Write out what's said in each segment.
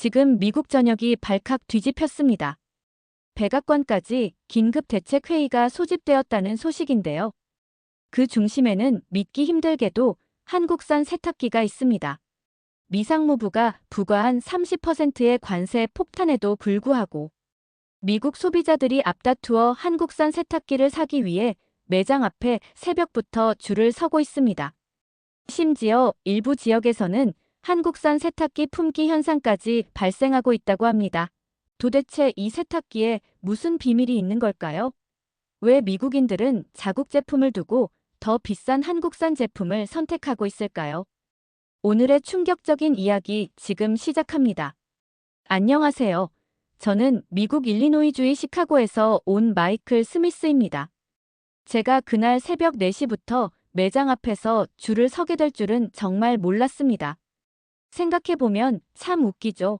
지금 미국 전역이 발칵 뒤집혔습니다. 백악관까지 긴급 대책 회의가 소집되었다는 소식인데요. 그 중심에는 믿기 힘들게도 한국산 세탁기가 있습니다. 미 상무부가 부과한 30%의 관세 폭탄에도 불구하고 미국 소비자들이 앞다투어 한국산 세탁기를 사기 위해 매장 앞에 새벽부터 줄을 서고 있습니다. 심지어 일부 지역에서는 한국산 세탁기 품귀 현상까지 발생하고 있다고 합니다. 도대체 이 세탁기에 무슨 비밀이 있는 걸까요? 왜 미국인들은 자국 제품을 두고 더 비싼 한국산 제품을 선택하고 있을까요? 오늘의 충격적인 이야기 지금 시작합니다. 안녕하세요. 저는 미국 일리노이주의 시카고에서 온 마이클 스미스입니다. 제가 그날 새벽 4시부터 매장 앞에서 줄을 서게 될 줄은 정말 몰랐습니다. 생각해보면 참 웃기죠.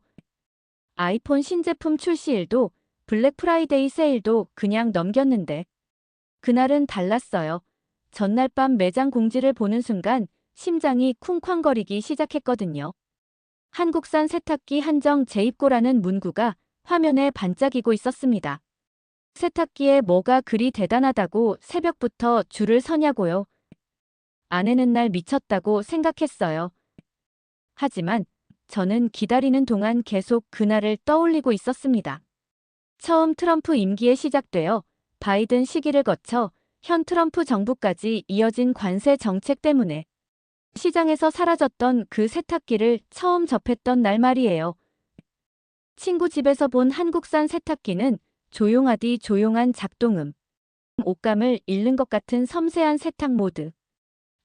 아이폰 신제품 출시일도 블랙 프라이데이 세일도 그냥 넘겼는데 그날은 달랐어요. 전날 밤 매장 공지를 보는 순간 심장이 쿵쾅거리기 시작했거든요. 한국산 세탁기 한정 재입고라는 문구가 화면에 반짝이고 있었습니다. 세탁기에 뭐가 그리 대단하다고 새벽부터 줄을 서냐고요. 아내는 날 미쳤다고 생각했어요. 하지만 저는 기다리는 동안 계속 그날을 떠올리고 있었습니다. 처음 트럼프 임기에 시작되어 바이든 시기를 거쳐 현 트럼프 정부까지 이어진 관세 정책 때문에 시장에서 사라졌던 그 세탁기를 처음 접했던 날 말이에요. 친구 집에서 본 한국산 세탁기는 조용하디 조용한 작동음, 옷감을 잃는 것 같은 섬세한 세탁 모드,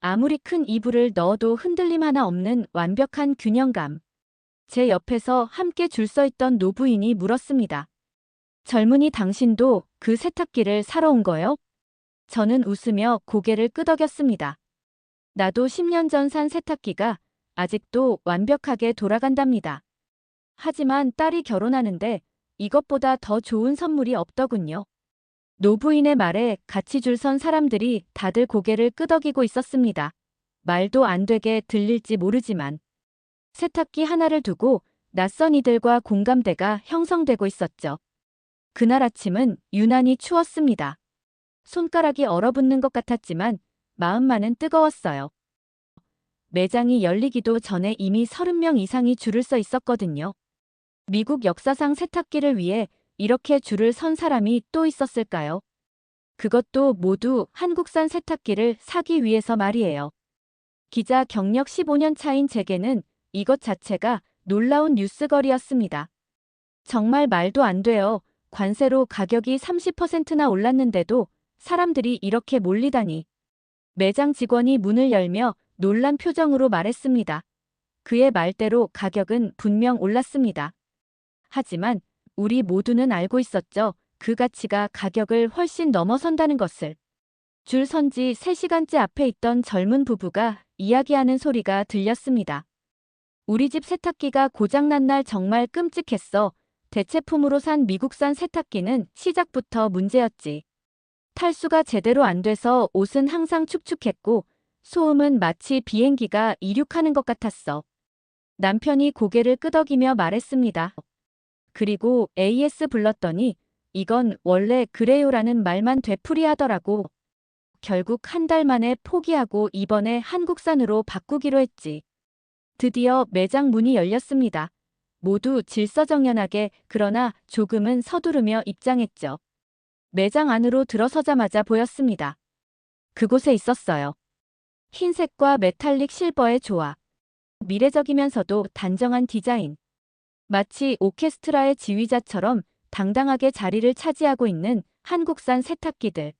아무리 큰 이불을 넣어도 흔들림 하나 없는 완벽한 균형감. 제 옆에서 함께 줄 서 있던 노부인이 물었습니다. 젊은이 당신도 그 세탁기를 사러 온 거요? 저는 웃으며 고개를 끄덕였습니다. 나도 10년 전 산 세탁기가 아직도 완벽하게 돌아간답니다. 하지만 딸이 결혼하는데 이것보다 더 좋은 선물이 없더군요. 노부인의 말에 같이 줄 선 사람들이 다들 고개를 끄덕이고 있었습니다. 말도 안 되게 들릴지 모르지만 세탁기 하나를 두고 낯선 이들과 공감대가 형성되고 있었죠. 그날 아침은 유난히 추웠습니다. 손가락이 얼어붙는 것 같았지만 마음만은 뜨거웠어요. 매장이 열리기도 전에 이미 30명 이상이 줄을 서 있었거든요. 미국 역사상 세탁기를 위해 이렇게 줄을 선 사람이 또 있었을까요? 그것도 모두 한국산 세탁기를 사기 위해서 말이에요. 기자 경력 15년 차인 제게는 이것 자체가 놀라운 뉴스거리였습니다. 정말 말도 안 돼요. 관세로 가격이 30%나 올랐는데도 사람들이 이렇게 몰리다니. 매장 직원이 문을 열며 놀란 표정으로 말했습니다. 그의 말대로 가격은 분명 올랐습니다. 하지만 우리 모두는 알고 있었죠. 그 가치가 가격을 훨씬 넘어선다는 것을. 줄 선 지 3시간째 앞에 있던 젊은 부부가 이야기하는 소리가 들렸습니다. 우리 집 세탁기가 고장난 날 정말 끔찍했어. 대체품으로 산 미국산 세탁기는 시작부터 문제였지. 탈수가 제대로 안 돼서 옷은 항상 축축했고 소음은 마치 비행기가 이륙하는 것 같았어. 남편이 고개를 끄덕이며 말했습니다. 그리고 AS 불렀더니 이건 원래 그래요라는 말만 되풀이하더라고. 결국 한 달 만에 포기하고 이번에 한국산으로 바꾸기로 했지. 드디어 매장 문이 열렸습니다. 모두 질서정연하게 그러나 조금은 서두르며 입장했죠. 매장 안으로 들어서자마자 보였습니다. 그곳에 있었어요. 흰색과 메탈릭 실버의 조화. 미래적이면서도 단정한 디자인. 마치 오케스트라의 지휘자처럼 당당하게 자리를 차지하고 있는 한국산 세탁기들.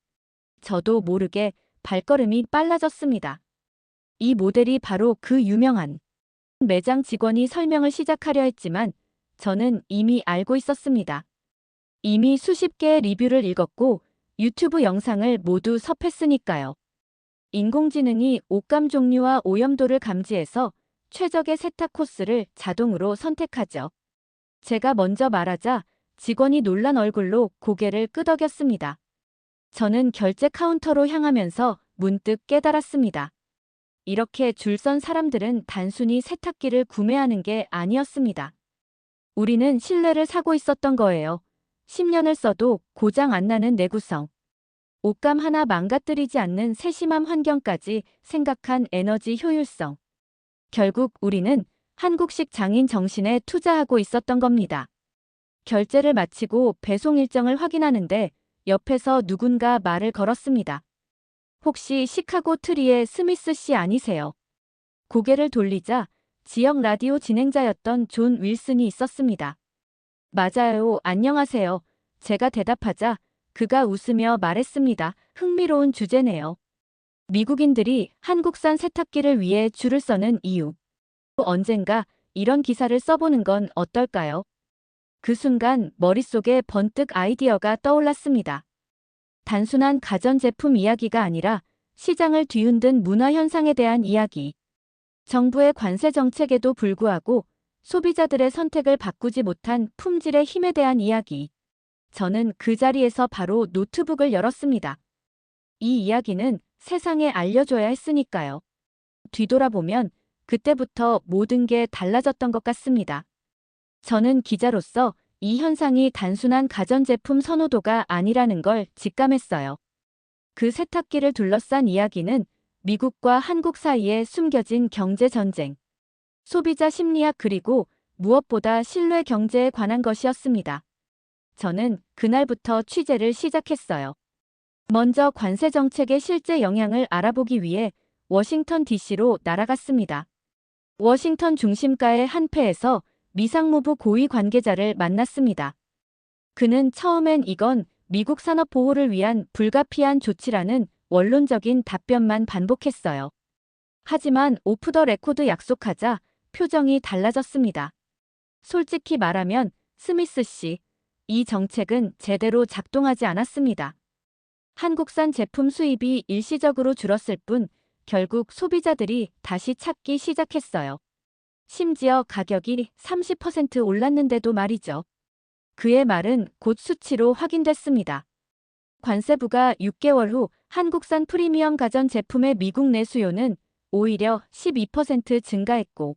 저도 모르게 발걸음이 빨라졌습니다. 이 모델이 바로 그 유명한. 매장 직원이 설명을 시작하려 했지만 저는 이미 알고 있었습니다. 이미 수십 개의 리뷰를 읽었고 유튜브 영상을 모두 섭했으니까요. 인공지능이 옷감 종류와 오염도를 감지해서 최적의 세탁 코스를 자동으로 선택하죠. 제가 먼저 말하자 직원이 놀란 얼굴로 고개를 끄덕였습니다. 저는 결제 카운터로 향하면서 문득 깨달았습니다. 이렇게 줄 선 사람들은 단순히 세탁기를 구매하는 게 아니었습니다. 우리는 신뢰를 사고 있었던 거예요. 10년을 써도 고장 안 나는 내구성. 옷감 하나 망가뜨리지 않는 세심한 환경까지 생각한 에너지 효율성. 결국 우리는 한국식 장인 정신에 투자하고 있었던 겁니다. 결제를 마치고 배송 일정을 확인하는데 옆에서 누군가 말을 걸었습니다. 혹시 시카고 트리의 스미스 씨 아니세요? 고개를 돌리자 지역 라디오 진행자였던 존 윌슨이 있었습니다. 맞아요, 안녕하세요. 제가 대답하자 그가 웃으며 말했습니다. 흥미로운 주제네요. 미국인들이 한국산 세탁기를 위해 줄을 서는 이유. 언젠가 이런 기사를 써보는 건 어떨까요? 그 순간 머릿속에 번뜩 아이디어가 떠올랐습니다. 단순한 가전제품 이야기가 아니라 시장을 뒤흔든 문화 현상에 대한 이야기. 정부의 관세 정책에도 불구하고 소비자들의 선택을 바꾸지 못한 품질의 힘에 대한 이야기. 저는 그 자리에서 바로 노트북을 열었습니다. 이 이야기는 세상에 알려줘야 했으니까요. 뒤돌아보면 그때부터 모든 게 달라졌던 것 같습니다. 저는 기자로서 이 현상이 단순한 가전제품 선호도가 아니라는 걸 직감했어요. 그 세탁기를 둘러싼 이야기는 미국과 한국 사이에 숨겨진 경제 전쟁, 소비자 심리학 그리고 무엇보다 신뢰 경제에 관한 것이었습니다. 저는 그날부터 취재를 시작했어요. 먼저 관세 정책의 실제 영향을 알아보기 위해 워싱턴 DC로 날아갔습니다. 워싱턴 중심가의 한 폐에서 미상무부 고위 관계자를 만났습니다. 그는 처음엔 이건 미국 산업 보호를 위한 불가피한 조치라는 원론적인 답변만 반복했어요. 하지만 오프 더 레코드 약속하자 표정이 달라졌습니다. 솔직히 말하면 스미스 씨, 이 정책은 제대로 작동하지 않았습니다. 한국산 제품 수입이 일시적으로 줄었을 뿐 결국 소비자들이 다시 찾기 시작했어요. 심지어 가격이 30% 올랐는데도 말이죠. 그의 말은 곧 수치로 확인됐습니다. 관세부가 6개월 후 한국산 프리미엄 가전 제품의 미국 내 수요는 오히려 12% 증가했고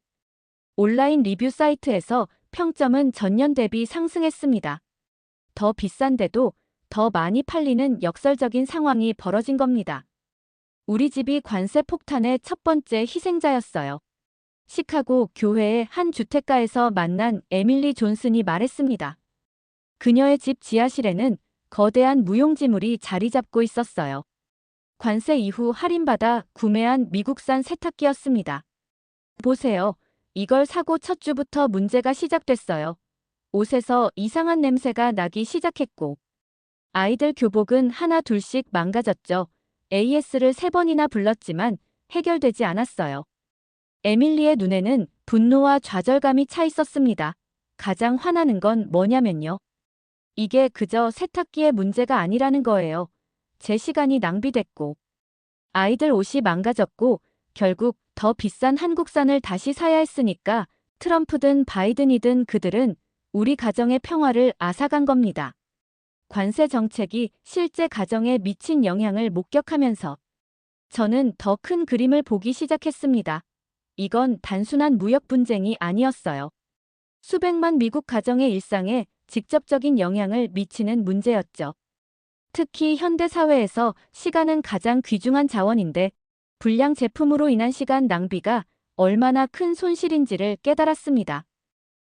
온라인 리뷰 사이트에서 평점은 전년 대비 상승했습니다. 더 비싼데도 더 많이 팔리는 역설적인 상황이 벌어진 겁니다. 우리 집이 관세 폭탄의 첫 번째 희생자였어요. 시카고 교회의 한 주택가에서 만난 에밀리 존슨이 말했습니다. 그녀의 집 지하실에는 거대한 무용지물이 자리 잡고 있었어요. 관세 이후 할인받아 구매한 미국산 세탁기였습니다. 보세요. 이걸 사고 첫 주부터 문제가 시작됐어요. 옷에서 이상한 냄새가 나기 시작했고 아이들 교복은 하나 둘씩 망가졌죠. AS를 3번이나 불렀지만 해결되지 않았어요. 에밀리의 눈에는 분노와 좌절감이 차 있었습니다. 가장 화나는 건 뭐냐면요. 이게 그저 세탁기의 문제가 아니라는 거예요. 제 시간이 낭비됐고 아이들 옷이 망가졌고 결국 더 비싼 한국산을 다시 사야 했으니까 트럼프든 바이든이든 그들은 우리 가정의 평화를 앗아간 겁니다. 관세 정책이 실제 가정에 미친 영향을 목격하면서 저는 더 큰 그림을 보기 시작했습니다. 이건 단순한 무역 분쟁이 아니었어요. 수백만 미국 가정의 일상에 직접적인 영향을 미치는 문제였죠. 특히 현대 사회에서 시간은 가장 귀중한 자원인데 불량 제품으로 인한 시간 낭비가 얼마나 큰 손실인지를 깨달았습니다.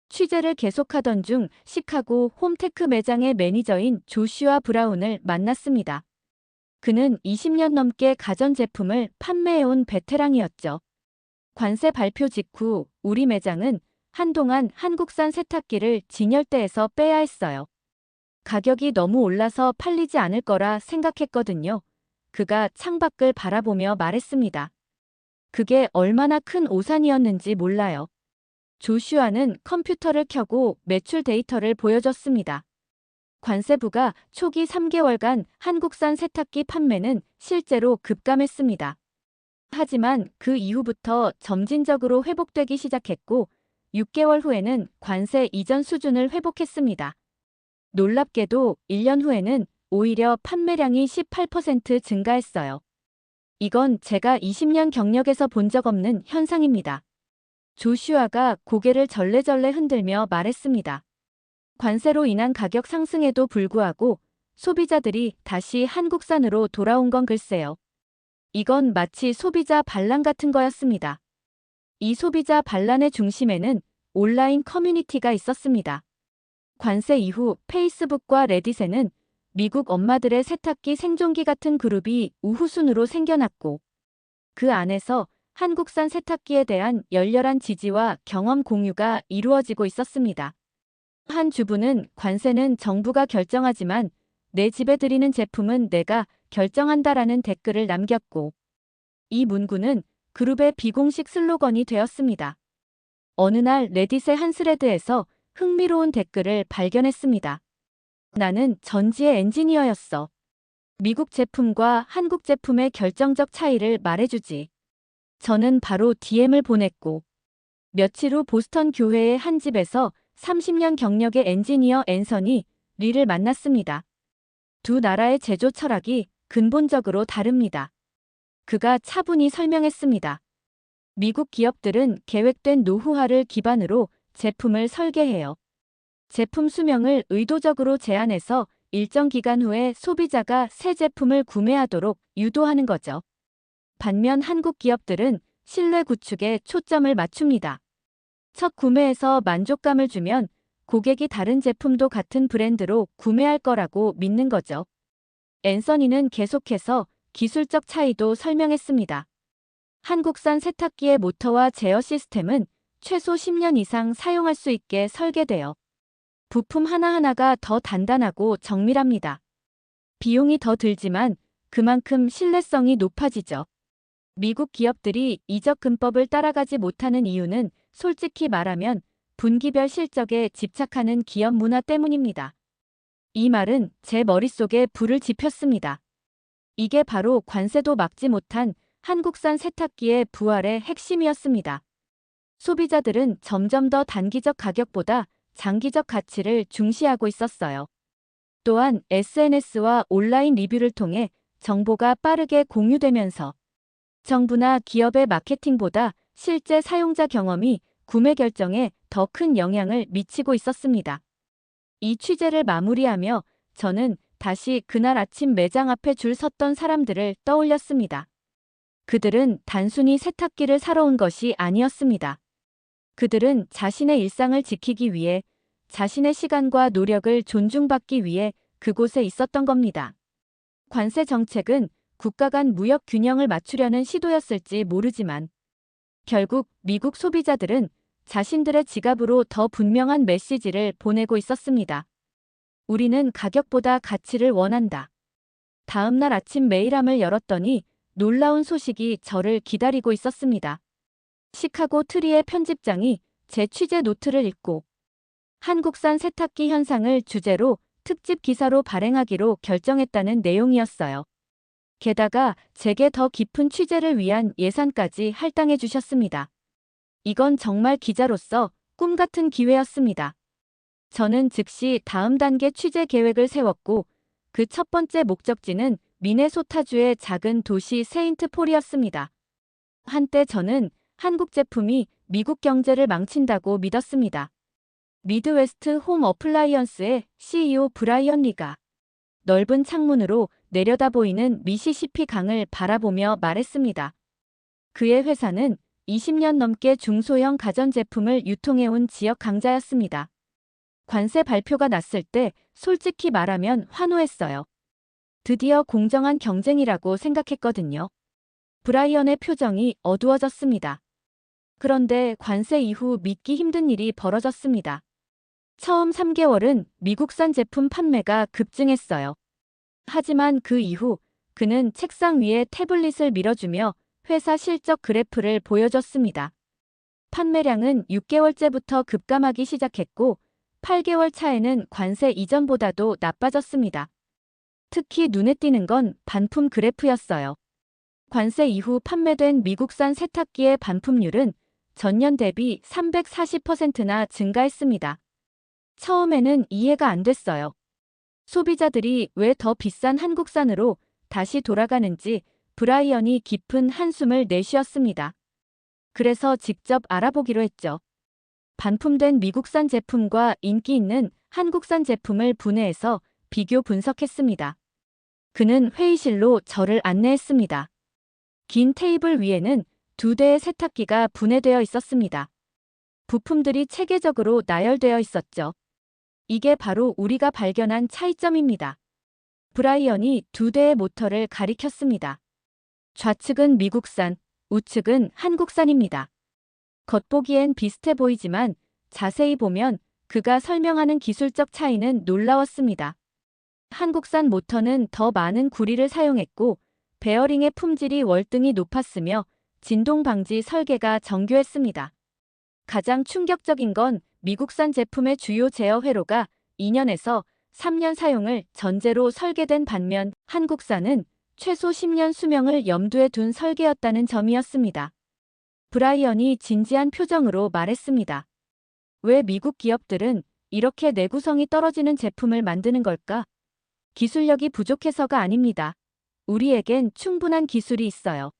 취재를 계속하던 중 시카고 홈테크 매장의 매니저인 조슈아 브라운을 만났습니다. 그는 20년 넘게 가전제품을 판매해온 베테랑이었죠. 관세 발표 직후 우리 매장은 한동안 한국산 세탁기를 진열대에서 빼야 했어요. 가격이 너무 올라서 팔리지 않을 거라 생각했거든요. 그가 창밖을 바라보며 말했습니다. 그게 얼마나 큰 오산이었는지 몰라요. 조슈아는 컴퓨터를 켜고 매출 데이터를 보여줬습니다. 관세부가 초기 3개월간 한국산 세탁기 판매는 실제로 급감했습니다. 하지만 그 이후부터 점진적으로 회복되기 시작했고 6개월 후에는 관세 이전 수준을 회복했습니다. 놀랍게도 1년 후에는 오히려 판매량이 18% 증가했어요. 이건 제가 20년 경력에서 본 적 없는 현상입니다. 조슈아가 고개를 절레절레 흔들며 말했습니다. 관세로 인한 가격 상승에도 불구하고 소비자들이 다시 한국산으로 돌아온 건 글쎄요. 이건 마치 소비자 반란 같은 거였습니다. 이 소비자 반란의 중심에는 온라인 커뮤니티가 있었습니다. 관세 이후 페이스북과 레딧에는 미국 엄마들의 세탁기 생존기 같은 그룹이 우후순으로 생겨났고 그 안에서 한국산 세탁기에 대한 열렬한 지지와 경험 공유가 이루어지고 있었습니다. 한 주부는 관세는 정부가 결정하지만 내 집에 들이는 제품은 내가 결정한다라는 댓글을 남겼고 이 문구는 그룹의 비공식 슬로건이 되었습니다. 어느 날 레딧의 한 스레드에서 흥미로운 댓글을 발견했습니다. 나는 전지의 엔지니어였어. 미국 제품과 한국 제품의 결정적 차이를 말해주지. 저는 바로 DM을 보냈고 며칠 후 보스턴 교회의 한 집에서 30년 경력의 엔지니어 앤서니 리를 만났습니다. 두 나라의 제조 철학이 근본적으로 다릅니다. 그가 차분히 설명했습니다. 미국 기업들은 계획된 노후화를 기반으로 제품을 설계해요. 제품 수명을 의도적으로 제한해서 일정 기간 후에 소비자가 새 제품을 구매하도록 유도하는 거죠. 반면 한국 기업들은 신뢰 구축에 초점을 맞춥니다. 첫 구매에서 만족감을 주면 고객이 다른 제품도 같은 브랜드로 구매할 거라고 믿는 거죠. 앤서니는 계속해서 기술적 차이도 설명했습니다. 한국산 세탁기의 모터와 제어 시스템은 최소 10년 이상 사용할 수 있게 설계되어 부품 하나하나가 더 단단하고 정밀합니다. 비용이 더 들지만 그만큼 신뢰성이 높아지죠. 미국 기업들이 이적금법을 따라가지 못하는 이유는 솔직히 말하면 분기별 실적에 집착하는 기업 문화 때문입니다. 이 말은 제 머릿속에 불을 지폈습니다. 이게 바로 관세도 막지 못한 한국산 세탁기의 부활의 핵심이었습니다. 소비자들은 점점 더 단기적 가격보다 장기적 가치를 중시하고 있었어요. 또한 SNS와 온라인 리뷰를 통해 정보가 빠르게 공유되면서 정부나 기업의 마케팅보다 실제 사용자 경험이 구매 결정에 더 큰 영향을 미치고 있었습니다. 이 취재를 마무리하며 저는 다시 그날 아침 매장 앞에 줄 섰던 사람들을 떠올렸습니다. 그들은 단순히 세탁기를 사러 온 것이 아니었습니다. 그들은 자신의 일상을 지키기 위해 자신의 시간과 노력을 존중받기 위해 그곳에 있었던 겁니다. 관세 정책은 국가 간 무역 균형을 맞추려는 시도였을지 모르지만 결국 미국 소비자들은 자신들의 지갑으로 더 분명한 메시지를 보내고 있었습니다. 우리는 가격보다 가치를 원한다. 다음 날 아침 메일함을 열었더니 놀라운 소식이 저를 기다리고 있었습니다. 시카고 트리의 편집장이 제 취재 노트를 읽고 한국산 세탁기 현상을 주제로 특집 기사로 발행하기로 결정했다는 내용이었어요. 게다가 제게 더 깊은 취재를 위한 예산까지 할당해 주셨습니다. 이건 정말 기자로서 꿈 같은 기회였습니다. 저는 즉시 다음 단계 취재 계획을 세웠고 그 첫 번째 목적지는 미네소타주의 작은 도시 세인트폴이었습니다. 한때 저는 한국 제품이 미국 경제를 망친다고 믿었습니다. 미드웨스트 홈 어플라이언스의 CEO 브라이언 리가 넓은 창문으로 내려다보이는 미시시피 강을 바라보며 말했습니다. 그의 회사는 20년 넘게 중소형 가전제품을 유통해온 지역 강자였습니다. 관세 발표가 났을 때 솔직히 말하면 환호했어요. 드디어 공정한 경쟁이라고 생각했거든요. 브라이언의 표정이 어두워졌습니다. 그런데 관세 이후 믿기 힘든 일이 벌어졌습니다. 처음 3개월은 미국산 제품 판매가 급증했어요. 하지만 그 이후 그는 책상 위에 태블릿을 밀어주며 회사 실적 그래프를 보여줬습니다. 판매량은 6개월째부터 급감하기 시작했고 8개월 차에는 관세 이전보다도 나빠졌습니다. 특히 눈에 띄는 건 반품 그래프였어요. 관세 이후 판매된 미국산 세탁기의 반품률은 전년 대비 340%나 증가했습니다. 처음에는 이해가 안 됐어요. 소비자들이 왜 더 비싼 한국산으로 다시 돌아가는지 브라이언이 깊은 한숨을 내쉬었습니다. 그래서 직접 알아보기로 했죠. 반품된 미국산 제품과 인기 있는 한국산 제품을 분해해서 비교 분석했습니다. 그는 회의실로 저를 안내했습니다. 긴 테이블 위에는 2대의 세탁기가 분해되어 있었습니다. 부품들이 체계적으로 나열되어 있었죠. 이게 바로 우리가 발견한 차이점입니다. 브라이언이 2대의 모터를 가리켰습니다. 좌측은 미국산, 우측은 한국산입니다. 겉보기엔 비슷해 보이지만 자세히 보면 그가 설명하는 기술적 차이는 놀라웠습니다. 한국산 모터는 더 많은 구리를 사용했고 베어링의 품질이 월등히 높았으며 진동 방지 설계가 정교했습니다. 가장 충격적인 건 미국산 제품의 주요 제어 회로가 2년에서 3년 사용을 전제로 설계된 반면 한국산은 최소 10년 수명을 염두에 둔 설계였다는 점이었습니다. 브라이언이 진지한 표정으로 말했습니다. 왜 미국 기업들은 이렇게 내구성이 떨어지는 제품을 만드는 걸까? 기술력이 부족해서가 아닙니다. 우리에겐 충분한 기술이 있어요.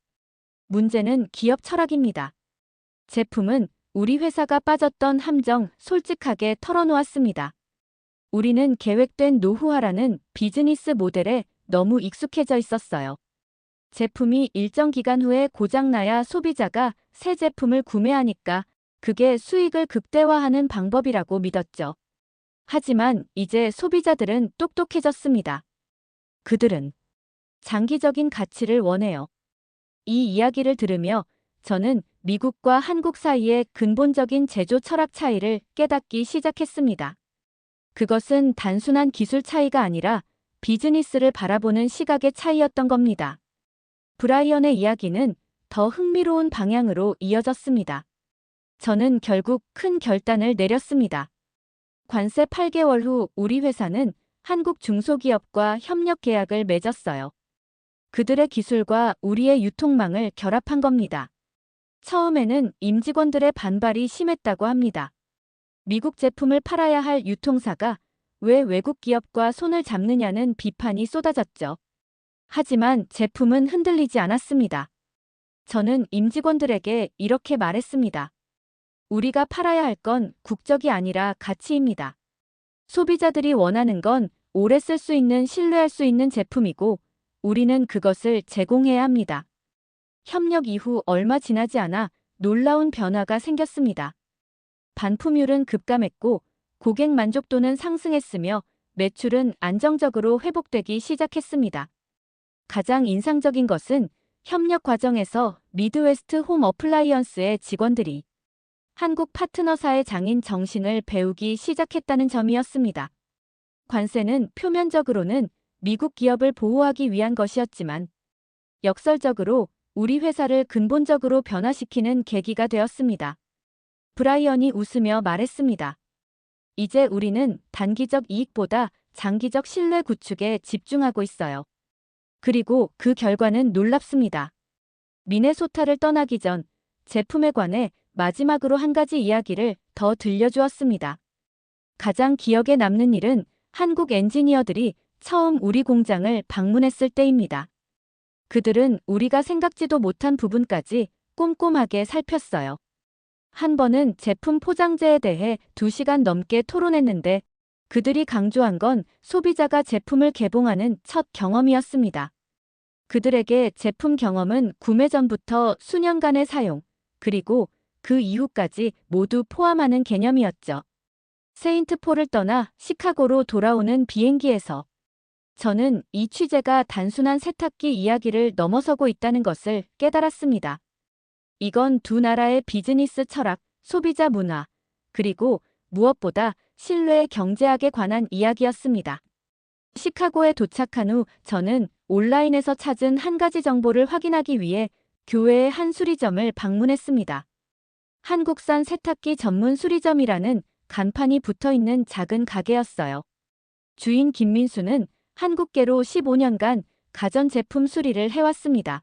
문제는 기업 철학입니다. 제품은 우리 회사가 빠졌던 함정 솔직하게 털어놓았습니다. 우리는 계획된 노후화라는 비즈니스 모델에 너무 익숙해져 있었어요. 제품이 일정 기간 후에 고장나야 소비자가 새 제품을 구매하니까 그게 수익을 극대화하는 방법이라고 믿었죠. 하지만 이제 소비자들은 똑똑해졌습니다. 그들은 장기적인 가치를 원해요. 이 이야기를 들으며 저는 미국과 한국 사이의 근본적인 제조 철학 차이를 깨닫기 시작했습니다. 그것은 단순한 기술 차이가 아니라 비즈니스를 바라보는 시각의 차이였던 겁니다. 브라이언의 이야기는 더 흥미로운 방향으로 이어졌습니다. 저는 결국 큰 결단을 내렸습니다. 관세 8개월 후 우리 회사는 한국 중소기업과 협력 계약을 맺었어요. 그들의 기술과 우리의 유통망을 결합한 겁니다. 처음에는 임직원들의 반발이 심했다고 합니다. 미국 제품을 팔아야 할 유통사가 왜 외국 기업과 손을 잡느냐는 비판이 쏟아졌죠. 하지만 제품은 흔들리지 않았습니다. 저는 임직원들에게 이렇게 말했습니다. 우리가 팔아야 할 건 국적이 아니라 가치입니다. 소비자들이 원하는 건 오래 쓸 수 있는 신뢰할 수 있는 제품이고 우리는 그것을 제공해야 합니다. 협력 이후 얼마 지나지 않아 놀라운 변화가 생겼습니다. 반품률은 급감했고 고객 만족도는 상승했으며 매출은 안정적으로 회복되기 시작했습니다. 가장 인상적인 것은 협력 과정에서 미드웨스트 홈 어플라이언스의 직원들이 한국 파트너사의 장인 정신을 배우기 시작했다는 점이었습니다. 관세는 표면적으로는 미국 기업을 보호하기 위한 것이었지만 역설적으로 우리 회사를 근본적으로 변화시키는 계기가 되었습니다. 브라이언이 웃으며 말했습니다. 이제 우리는 단기적 이익보다 장기적 신뢰 구축에 집중하고 있어요. 그리고 그 결과는 놀랍습니다. 미네소타를 떠나기 전 제품에 관해 마지막으로 한 가지 이야기를 더 들려주었습니다. 가장 기억에 남는 일은 한국 엔지니어들이 처음 우리 공장을 방문했을 때입니다. 그들은 우리가 생각지도 못한 부분까지 꼼꼼하게 살폈어요. 한 번은 제품 포장재에 대해 2시간 넘게 토론했는데 그들이 강조한 건 소비자가 제품을 개봉하는 첫 경험이었습니다. 그들에게 제품 경험은 구매 전부터 수년간의 사용, 그리고 그 이후까지 모두 포함하는 개념이었죠. 세인트폴을 떠나 시카고로 돌아오는 비행기에서 저는 이 취재가 단순한 세탁기 이야기를 넘어서고 있다는 것을 깨달았습니다. 이건 두 나라의 비즈니스 철학, 소비자 문화, 그리고 무엇보다 신뢰의 경제학에 관한 이야기였습니다. 시카고에 도착한 후 저는 온라인에서 찾은 한 가지 정보를 확인하기 위해 교외의 한 수리점을 방문했습니다. 한국산 세탁기 전문 수리점이라는 간판이 붙어있는 작은 가게였어요. 주인 김민수는 한국계로 15년간 가전제품 수리를 해왔습니다.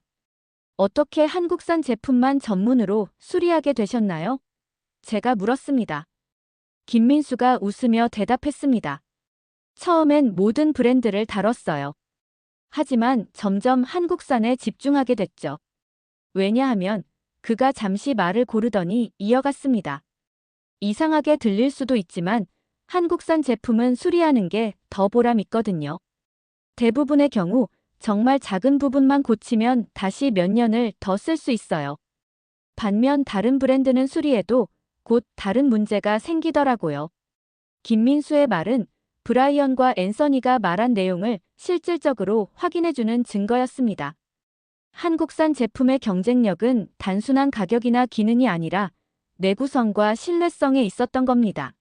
어떻게 한국산 제품만 전문으로 수리하게 되셨나요? 제가 물었습니다. 김민수가 웃으며 대답했습니다. 처음엔 모든 브랜드를 다뤘어요. 하지만 점점 한국산에 집중하게 됐죠. 왜냐하면 그가 잠시 말을 고르더니 이어갔습니다. 이상하게 들릴 수도 있지만 한국산 제품은 수리하는 게 더 보람 있거든요. 대부분의 경우 정말 작은 부분만 고치면 다시 몇 년을 더 쓸 수 있어요. 반면 다른 브랜드는 수리해도 곧 다른 문제가 생기더라고요. 김민수의 말은 브라이언과 앤서니가 말한 내용을 실질적으로 확인해주는 증거였습니다. 한국산 제품의 경쟁력은 단순한 가격이나 기능이 아니라 내구성과 신뢰성에 있었던 겁니다.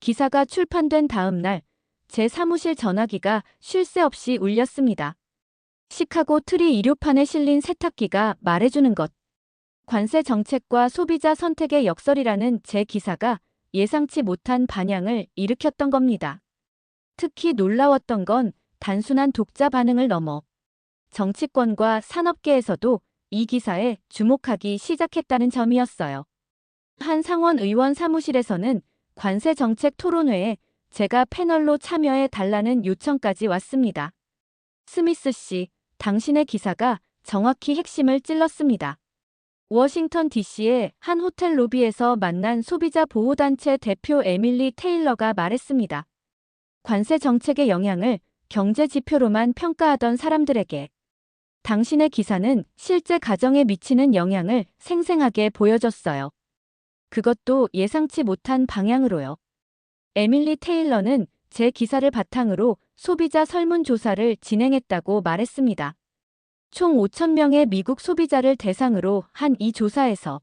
기사가 출판된 다음 날, 제 사무실 전화기가 쉴 새 없이 울렸습니다. 시카고 트리 일요판에 실린 세탁기가 말해주는 것. 관세 정책과 소비자 선택의 역설이라는 제 기사가 예상치 못한 반향을 일으켰던 겁니다. 특히 놀라웠던 건 단순한 독자 반응을 넘어 정치권과 산업계에서도 이 기사에 주목하기 시작했다는 점이었어요. 한 상원 의원 사무실에서는 관세 정책 토론회에 제가 패널로 참여해 달라는 요청까지 왔습니다. 스미스 씨, 당신의 기사가 정확히 핵심을 찔렀습니다. 워싱턴 DC의 한 호텔 로비에서 만난 소비자 보호단체 대표 에밀리 테일러가 말했습니다. 관세 정책의 영향을 경제 지표로만 평가하던 사람들에게 당신의 기사는 실제 가정에 미치는 영향을 생생하게 보여줬어요. 그것도 예상치 못한 방향으로요. 에밀리 테일러는 제 기사를 바탕으로 소비자 설문조사를 진행했다고 말했습니다. 총 5,000명의 미국 소비자를 대상으로 한 이 조사에서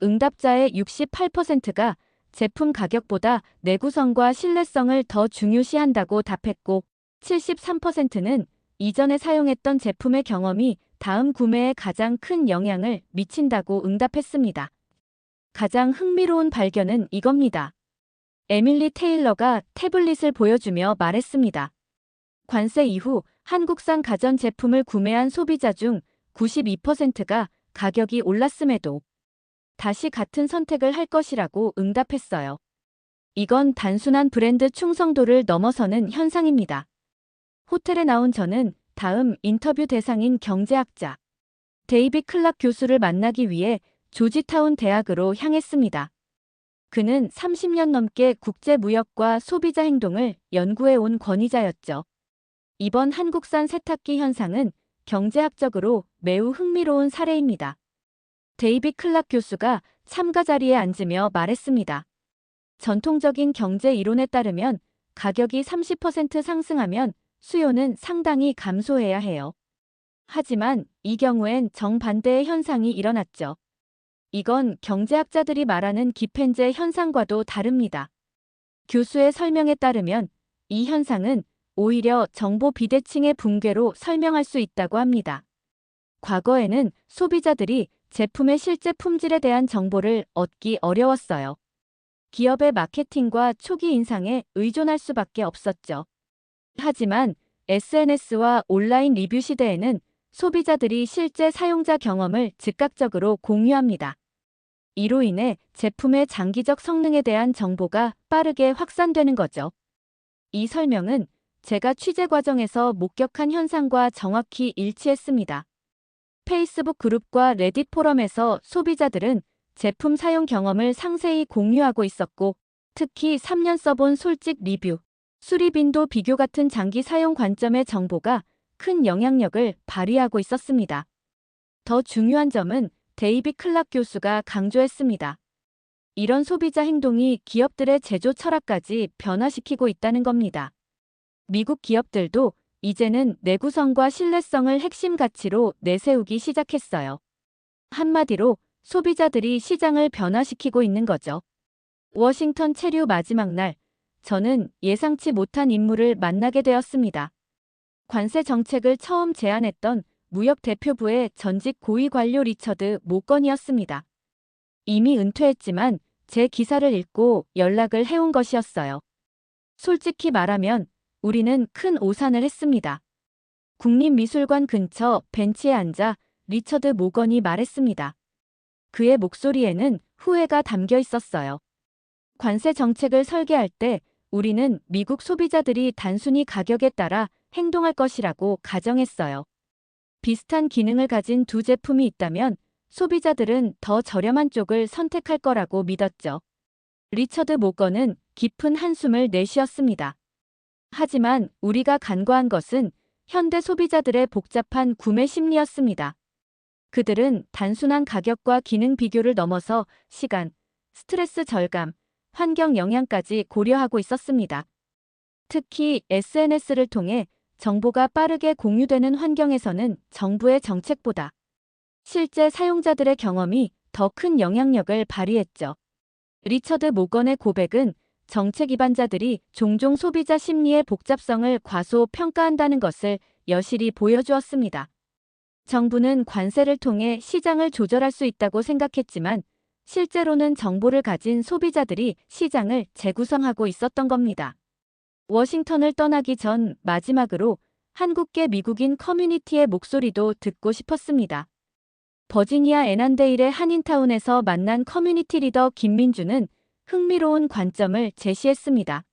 응답자의 68%가 제품 가격보다 내구성과 신뢰성을 더 중요시한다고 답했고 73%는 이전에 사용했던 제품의 경험이 다음 구매에 가장 큰 영향을 미친다고 응답했습니다. 가장 흥미로운 발견은 이겁니다. 에밀리 테일러가 태블릿을 보여주며 말했습니다. 관세 이후 한국산 가전제품을 구매한 소비자 중 92%가 가격이 올랐음에도 다시 같은 선택을 할 것이라고 응답했어요. 이건 단순한 브랜드 충성도를 넘어서는 현상입니다. 호텔에 나온 저는 다음 인터뷰 대상인 경제학자 데이비 클락 교수를 만나기 위해 조지타운 대학으로 향했습니다. 그는 30년 넘게 국제무역과 소비자 행동을 연구해온 권위자였죠. 이번 한국산 세탁기 현상은 경제학적으로 매우 흥미로운 사례입니다. 데이비 클락 교수가 참가 자리에 앉으며 말했습니다. 전통적인 경제 이론에 따르면 가격이 30% 상승하면 수요는 상당히 감소해야 해요. 하지만 이 경우엔 정반대의 현상이 일어났죠. 이건 경제학자들이 말하는 기펜제 현상과도 다릅니다. 교수의 설명에 따르면 이 현상은 오히려 정보 비대칭의 붕괴로 설명할 수 있다고 합니다. 과거에는 소비자들이 제품의 실제 품질에 대한 정보를 얻기 어려웠어요. 기업의 마케팅과 초기 인상에 의존할 수밖에 없었죠. 하지만 SNS와 온라인 리뷰 시대에는 소비자들이 실제 사용자 경험을 즉각적으로 공유합니다. 이로 인해 제품의 장기적 성능에 대한 정보가 빠르게 확산되는 거죠. 이 설명은 제가 취재 과정에서 목격한 현상과 정확히 일치했습니다. 페이스북 그룹과 레딧 포럼에서 소비자들은 제품 사용 경험을 상세히 공유하고 있었고, 특히 3년 써본 솔직 리뷰, 수리 빈도 비교 같은 장기 사용 관점의 정보가 큰 영향력을 발휘하고 있었습니다. 더 중요한 점은 데이비 클락 교수가 강조했습니다. 이런 소비자 행동이 기업들의 제조 철학까지 변화시키고 있다는 겁니다. 미국 기업들도 이제는 내구성과 신뢰성을 핵심 가치로 내세우기 시작했어요. 한마디로 소비자들이 시장을 변화시키고 있는 거죠. 워싱턴 체류 마지막 날, 저는 예상치 못한 인물을 만나게 되었습니다. 관세 정책을 처음 제안했던 무역 대표부의 전직 고위 관료 리처드 모건이었습니다. 이미 은퇴했지만 제 기사를 읽고 연락을 해온 것이었어요. 솔직히 말하면 우리는 큰 오산을 했습니다. 국립미술관 근처 벤치에 앉아 리처드 모건이 말했습니다. 그의 목소리에는 후회가 담겨 있었어요. 관세 정책을 설계할 때 우리는 미국 소비자들이 단순히 가격에 따라 행동할 것이라고 가정했어요. 비슷한 기능을 가진 두 제품이 있다면 소비자들은 더 저렴한 쪽을 선택할 거라고 믿었죠. 리처드 모건은 깊은 한숨을 내쉬었습니다. 하지만 우리가 간과한 것은 현대 소비자들의 복잡한 구매 심리였습니다. 그들은 단순한 가격과 기능 비교를 넘어서 시간, 스트레스 절감, 환경 영향까지 고려하고 있었습니다. 특히 SNS를 통해 정보가 빠르게 공유되는 환경에서는 정부의 정책보다 실제 사용자들의 경험이 더 큰 영향력을 발휘했죠. 리처드 모건의 고백은 정책 위반자들이 종종 소비자 심리의 복잡성을 과소평가한다는 것을 여실히 보여주었습니다. 정부는 관세를 통해 시장을 조절할 수 있다고 생각했지만 실제로는 정보를 가진 소비자들이 시장을 재구성하고 있었던 겁니다. 워싱턴을 떠나기 전 마지막으로 한국계 미국인 커뮤니티의 목소리도 듣고 싶었습니다. 버지니아 애난데일의 한인타운에서 만난 커뮤니티 리더 김민주는 흥미로운 관점을 제시했습니다.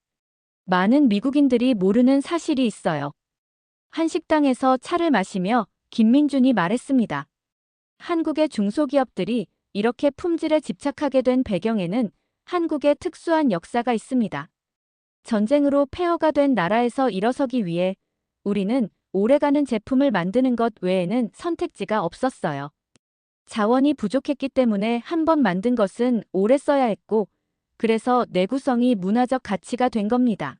많은 미국인들이 모르는 사실이 있어요. 한 식당에서 차를 마시며 김민준이 말했습니다. 한국의 중소기업들이 이렇게 품질에 집착하게 된 배경에는 한국의 특수한 역사가 있습니다. 전쟁으로 폐허가 된 나라에서 일어서기 위해 우리는 오래가는 제품을 만드는 것 외에는 선택지가 없었어요. 자원이 부족했기 때문에 한 번 만든 것은 오래 써야 했고, 그래서 내구성이 문화적 가치가 된 겁니다.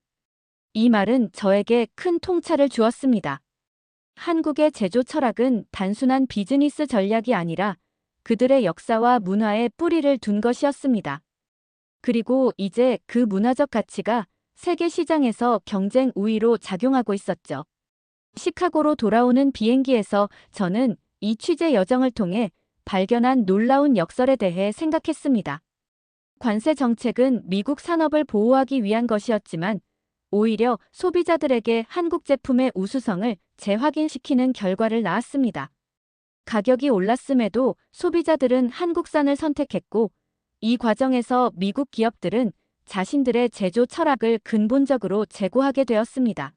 이 말은 저에게 큰 통찰을 주었습니다. 한국의 제조 철학은 단순한 비즈니스 전략이 아니라 그들의 역사와 문화에 뿌리를 둔 것이었습니다. 그리고 이제 그 문화적 가치가 세계 시장에서 경쟁 우위로 작용하고 있었죠. 시카고로 돌아오는 비행기에서 저는 이 취재 여정을 통해 발견한 놀라운 역설에 대해 생각했습니다. 관세 정책은 미국 산업을 보호하기 위한 것이었지만 오히려 소비자들에게 한국 제품의 우수성을 재확인시키는 결과를 낳았습니다. 가격이 올랐음에도 소비자들은 한국산을 선택했고 이 과정에서 미국 기업들은 자신들의 제조 철학을 근본적으로 재고하게 되었습니다.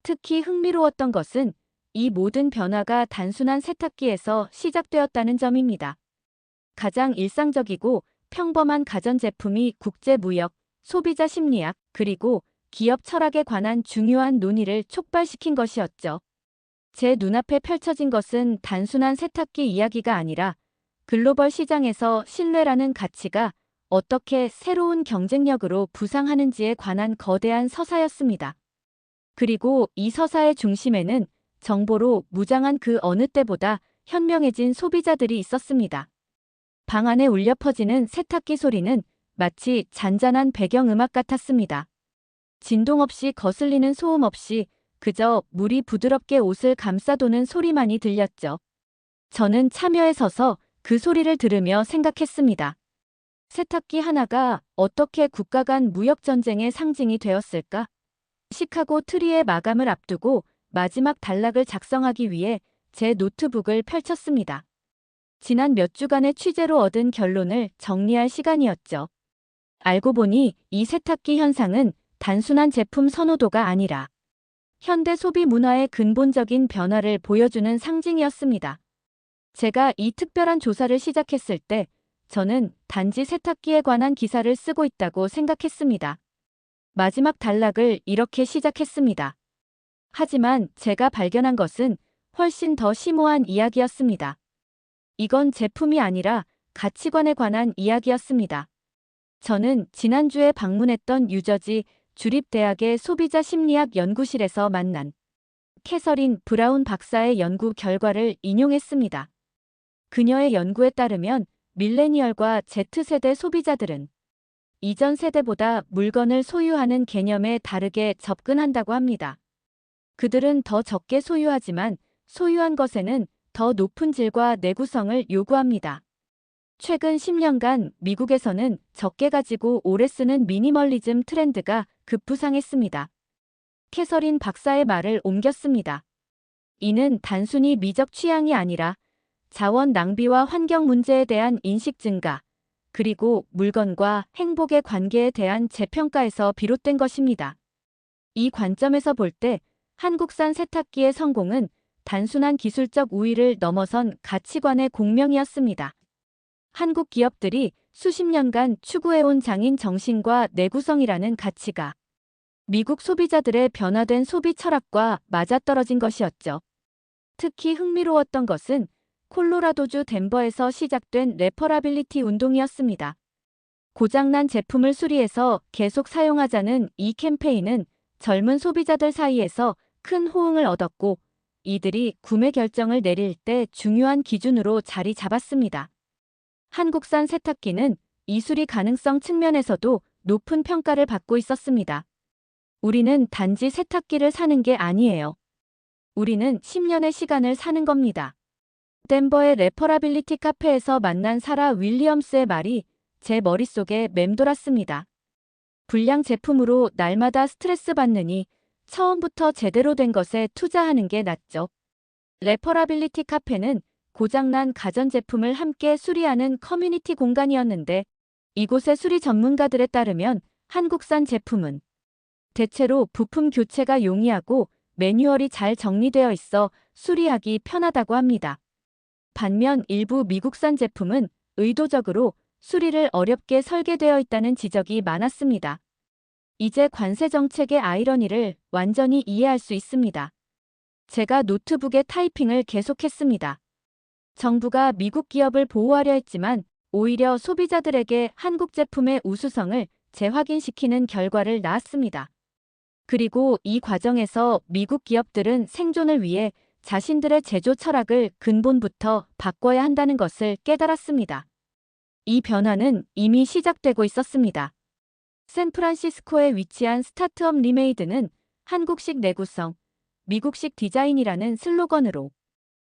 특히 흥미로웠던 것은 이 모든 변화가 단순한 세탁기에서 시작되었다는 점입니다. 가장 일상적이고 평범한 가전제품이 국제무역, 소비자 심리학, 그리고 기업 철학에 관한 중요한 논의를 촉발시킨 것이었죠. 제 눈앞에 펼쳐진 것은 단순한 세탁기 이야기가 아니라 글로벌 시장에서 신뢰라는 가치가 어떻게 새로운 경쟁력으로 부상하는지에 관한 거대한 서사였습니다. 그리고 이 서사의 중심에는 정보로 무장한 그 어느 때보다 현명해진 소비자들이 있었습니다. 방 안에 울려 퍼지는 세탁기 소리는 마치 잔잔한 배경음악 같았습니다. 진동 없이 거슬리는 소음 없이 그저 물이 부드럽게 옷을 감싸도는 소리만이 들렸죠. 저는 참여에 서서 그 소리를 들으며 생각했습니다. 세탁기 하나가 어떻게 국가 간 무역전쟁의 상징이 되었을까? 시카고 트리의 마감을 앞두고 마지막 단락을 작성하기 위해 제 노트북을 펼쳤습니다. 지난 몇 주간의 취재로 얻은 결론을 정리할 시간이었죠. 알고 보니 이 세탁기 현상은 단순한 제품 선호도가 아니라 현대 소비 문화의 근본적인 변화를 보여주는 상징이었습니다. 제가 이 특별한 조사를 시작했을 때 저는 단지 세탁기에 관한 기사를 쓰고 있다고 생각했습니다. 마지막 단락을 이렇게 시작했습니다. 하지만 제가 발견한 것은 훨씬 더 심오한 이야기였습니다. 이건 제품이 아니라 가치관에 관한 이야기였습니다. 저는 지난주에 방문했던 뉴저지 주립대학의 소비자 심리학 연구실에서 만난 캐서린 브라운 박사의 연구 결과를 인용했습니다. 그녀의 연구에 따르면 밀레니얼과 Z세대 소비자들은 이전 세대보다 물건을 소유하는 개념에 다르게 접근한다고 합니다. 그들은 더 적게 소유하지만 소유한 것에는 더 높은 질과 내구성을 요구합니다. 최근 10년간 미국에서는 적게 가지고 오래 쓰는 미니멀리즘 트렌드가 급부상했습니다. 캐서린 박사의 말을 옮겼습니다. 이는 단순히 미적 취향이 아니라 자원 낭비와 환경 문제에 대한 인식 증가, 그리고 물건과 행복의 관계에 대한 재평가에서 비롯된 것입니다. 이 관점에서 볼 때 한국산 세탁기의 성공은 단순한 기술적 우위를 넘어선 가치관의 공명이었습니다. 한국 기업들이 수십 년간 추구해온 장인 정신과 내구성이라는 가치가 미국 소비자들의 변화된 소비 철학과 맞아떨어진 것이었죠. 특히 흥미로웠던 것은 콜로라도주 덴버에서 시작된 레퍼라빌리티 운동이었습니다. 고장난 제품을 수리해서 계속 사용하자는 이 캠페인은 젊은 소비자들 사이에서 큰 호응을 얻었고, 이들이 구매 결정을 내릴 때 중요한 기준으로 자리 잡았습니다. 한국산 세탁기는 이 수리 가능성 측면에서도 높은 평가를 받고 있었습니다. 우리는 단지 세탁기를 사는 게 아니에요. 우리는 10년의 시간을 사는 겁니다. 덴버의 레퍼라빌리티 카페에서 만난 사라 윌리엄스의 말이 제 머릿속에 맴돌았습니다. 불량 제품으로 날마다 스트레스 받느니 처음부터 제대로 된 것에 투자하는 게 낫죠. 레퍼라빌리티 카페는 고장난 가전제품을 함께 수리하는 커뮤니티 공간이었는데, 이곳의 수리 전문가들에 따르면 한국산 제품은 대체로 부품 교체가 용이하고 매뉴얼이 잘 정리되어 있어 수리하기 편하다고 합니다. 반면 일부 미국산 제품은 의도적으로 수리를 어렵게 설계되어 있다는 지적이 많았습니다. 이제 관세 정책의 아이러니를 완전히 이해할 수 있습니다. 제가 노트북에 타이핑을 계속했습니다. 정부가 미국 기업을 보호하려 했지만 오히려 소비자들에게 한국 제품의 우수성을 재확인시키는 결과를 낳았습니다. 그리고 이 과정에서 미국 기업들은 생존을 위해 자신들의 제조 철학을 근본부터 바꿔야 한다는 것을 깨달았습니다. 이 변화는 이미 시작되고 있었습니다. 샌프란시스코에 위치한 스타트업 리메이드는 한국식 내구성, 미국식 디자인이라는 슬로건으로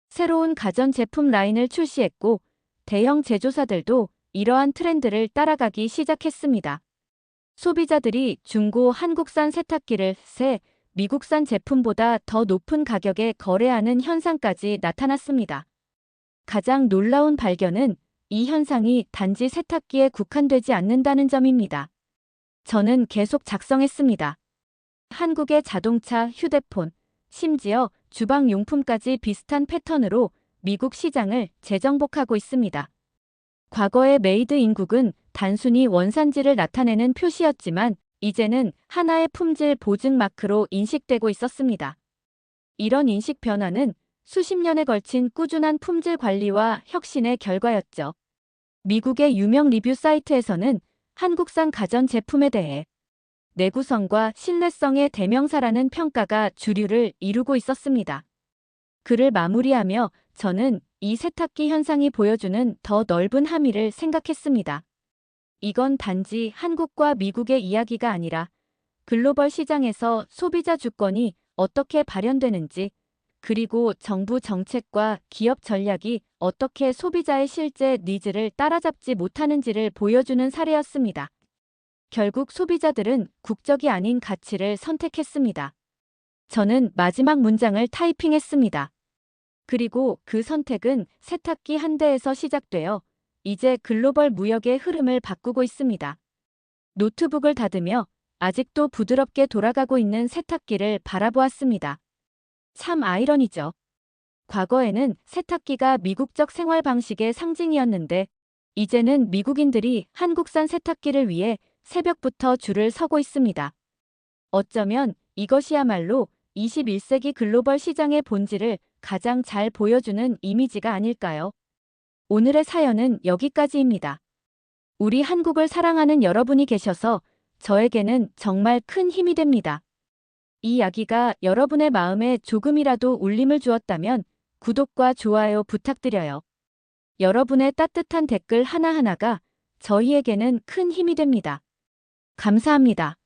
새로운 가전제품 라인을 출시했고, 대형 제조사들도 이러한 트렌드를 따라가기 시작했습니다. 소비자들이 중고 한국산 세탁기를 새 미국산 제품보다 더 높은 가격에 거래하는 현상까지 나타났습니다. 가장 놀라운 발견은 이 현상이 단지 세탁기에 국한되지 않는다는 점입니다. 저는 계속 작성했습니다. 한국의 자동차, 휴대폰, 심지어 주방용품까지 비슷한 패턴으로 미국 시장을 재정복하고 있습니다. 과거의 메이드 인국은 단순히 원산지를 나타내는 표시였지만 이제는 하나의 품질 보증 마크로 인식되고 있었습니다. 이런 인식 변화는 수십 년에 걸친 꾸준한 품질 관리와 혁신의 결과였죠. 미국의 유명 리뷰 사이트에서는 한국산 가전 제품에 대해 내구성과 신뢰성의 대명사라는 평가가 주류를 이루고 있었습니다. 글을 마무리하며 저는 이 세탁기 현상이 보여주는 더 넓은 함의를 생각했습니다. 이건 단지 한국과 미국의 이야기가 아니라 글로벌 시장에서 소비자 주권이 어떻게 발현되는지, 그리고 정부 정책과 기업 전략이 어떻게 소비자의 실제 니즈를 따라잡지 못하는지를 보여주는 사례였습니다. 결국 소비자들은 국적이 아닌 가치를 선택했습니다. 저는 마지막 문장을 타이핑했습니다. 그리고 그 선택은 세탁기 한 대에서 시작되어 이제 글로벌 무역의 흐름을 바꾸고 있습니다. 노트북을 닫으며 아직도 부드럽게 돌아가고 있는 세탁기를 바라보았습니다. 참 아이러니죠. 과거에는 세탁기가 미국적 생활 방식의 상징이었는데, 이제는 미국인들이 한국산 세탁기를 위해 새벽부터 줄을 서고 있습니다. 어쩌면 이것이야말로 21세기 글로벌 시장의 본질을 가장 잘 보여주는 이미지가 아닐까요? 오늘의 사연은 여기까지입니다. 우리 한국을 사랑하는 여러분이 계셔서 저에게는 정말 큰 힘이 됩니다. 이 이야기가 여러분의 마음에 조금이라도 울림을 주었다면 구독과 좋아요 부탁드려요. 여러분의 따뜻한 댓글 하나하나가 저희에게는 큰 힘이 됩니다. 감사합니다.